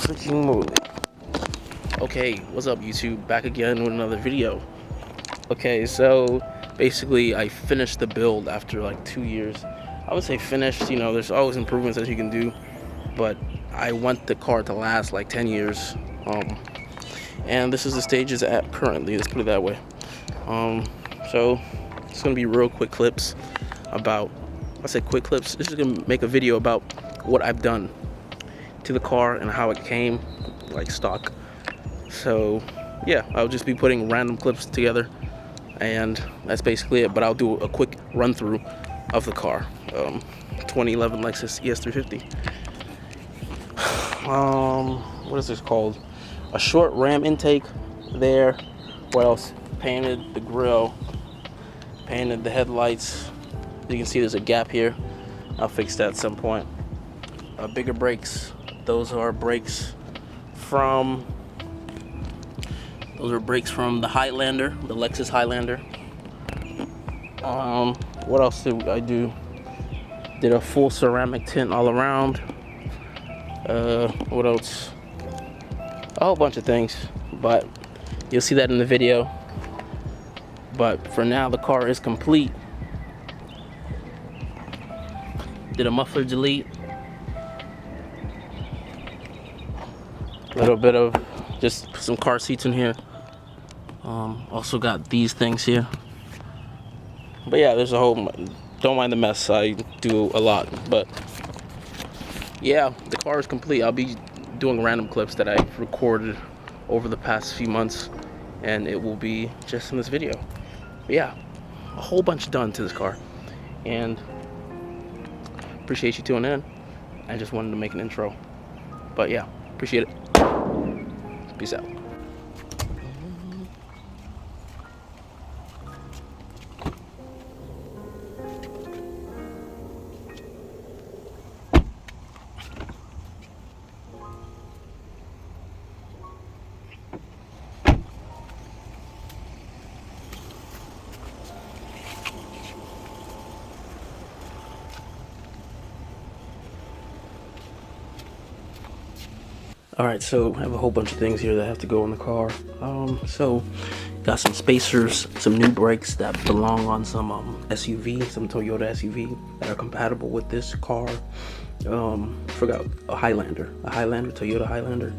Switching mode. Okay, what's up YouTube? Back again with another video. Okay, so basically I finished the build after like 2 years. I would say finished, you know, there's always improvements that you can do, but I want the car to last like 10 years. And this is the stage it's at currently, let's put it that way. So it's gonna be real quick clips about, I say quick clips, this is gonna make a video about what I've done to the car and how it came, like stock. So yeah, I'll just be putting random clips together, and that's basically it. But I'll do a quick run through of the car. 2011 Lexus ES 350. What is this called? A short ram intake there. What else? Painted the grille, painted the headlights. You can see there's a gap here. I'll fix that at some point. Bigger brakes. Those are brakes from the Highlander, the Lexus Highlander. What else did I do? Did a full ceramic tint all around. What else? A whole bunch of things, but you'll see that in the video. But for now, the car is complete. Did a muffler delete. A little bit of just some car seats in here. Also got these things here. But yeah, there's a whole, don't mind the mess, I do a lot. But yeah, the car is complete. I'll be doing random clips that I've recorded over the past few months, and it will be just in this video. But yeah, a whole bunch done to this car, and appreciate you tuning in. I just wanted to make an intro. But yeah, appreciate it. Peace out. Alright, so I have a whole bunch of things here that have to go in the car. So got some spacers, some new brakes that belong on some SUV, some Toyota SUV that are compatible with this car. Forgot a Toyota Highlander.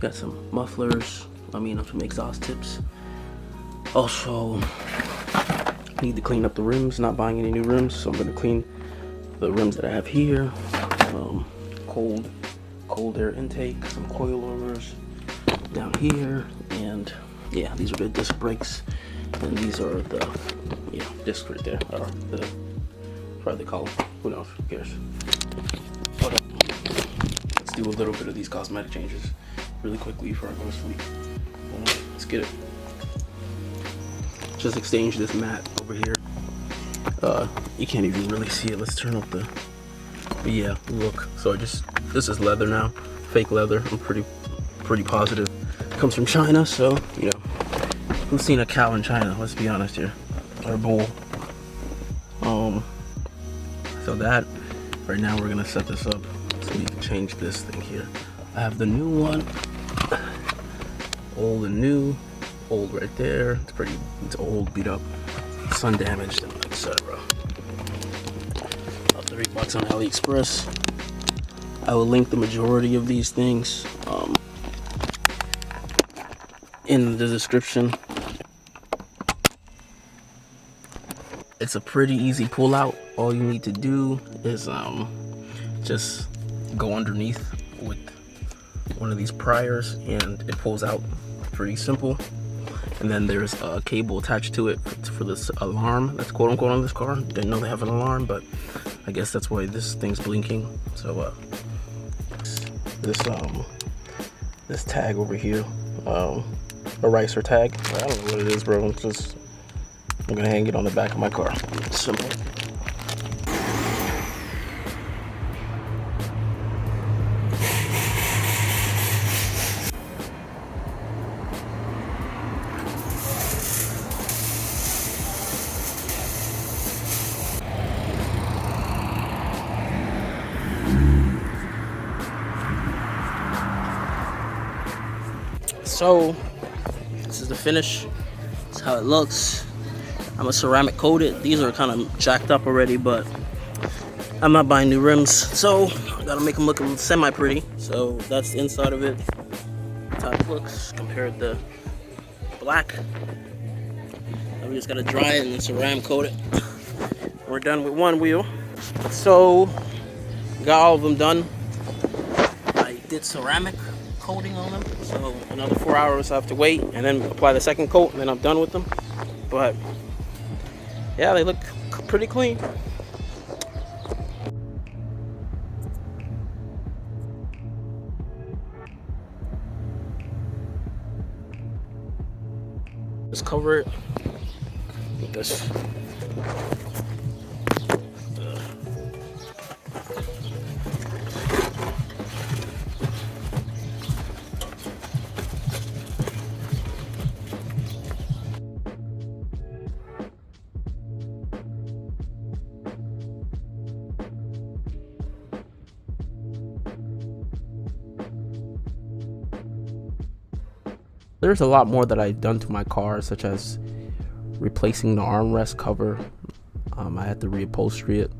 Got some mufflers, some exhaust tips. Also, need to clean up the rims, not buying any new rims, so I'm gonna clean the rims that I have here. Cold air intake, some coil overs down here, and yeah, these are the disc brakes, and these are the discs right there, or the what they call them. Who knows? Who cares? Okay. Let's do a little bit of these cosmetic changes really quickly before I go to sleep. Let's get it. Just exchange this mat over here. You can't even really see it. Let's turn up the. But yeah, look. So this is leather now, fake leather. I'm pretty positive. It comes from China, so you know, who's seen a cow in China? Let's be honest here, or a bull. So that right now we're gonna set this up so we can change this thing here. I have the new one, old and new. Old right there. It's old, beat up, sun damaged, etc. About $3 on AliExpress. I will link the majority of these things in the description. It's a pretty easy pull out. All you need to do is just go underneath with one of these pliers and it pulls out. Pretty simple. And then there's a cable attached to it for this alarm that's quote unquote on this car. Didn't know they have an alarm, but I guess that's why this thing's blinking. So this tag over here, a ricer tag. I don't know what it is, bro. I'm gonna hang it on the back of my car. It's simple. So this is the finish. That's how it looks. I'm a ceramic coated. These are kind of jacked up already, but I'm not buying new rims, so I gotta make them look semi pretty. So that's the inside of it. That's how it looks compared to black. Now we just gotta dry it and then ceramic coat it. We're done with one wheel. So got all of them done. I did ceramic coating on them, so another 4 hours I have to wait and then apply the second coat, and then I'm done with them. But yeah, they look pretty clean. Just cover it with this. There's a lot more that I've done to my car, such as replacing the armrest cover. I had to reupholstery it,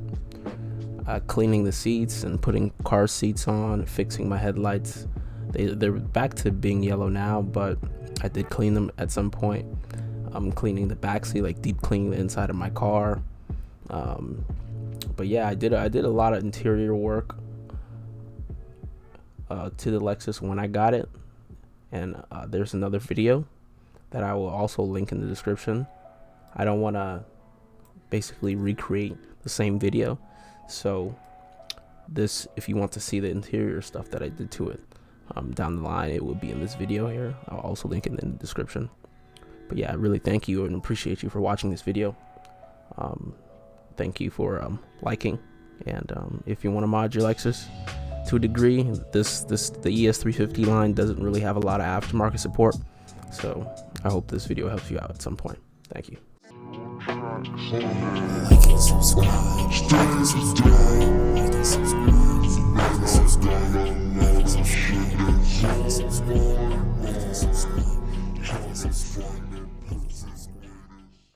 cleaning the seats and putting car seats on, fixing my headlights. They're back to being yellow now, but I did clean them at some point. I'm cleaning the back seat, like deep cleaning the inside of my car. But yeah, I did a lot of interior work to the Lexus when I got it. And there's another video that I will also link in the description. I don't want to basically recreate the same video, so this, if you want to see the interior stuff that I did to it down the line, it will be in this video here. I'll also link it in the description. But yeah, I really thank you and appreciate you for watching this video. Thank you for liking, and if you want to mod your Lexus to a degree, the ES350 line doesn't really have a lot of aftermarket support, so I hope this video helps you out at some point. Thank you. Like and subscribe. Like and subscribe.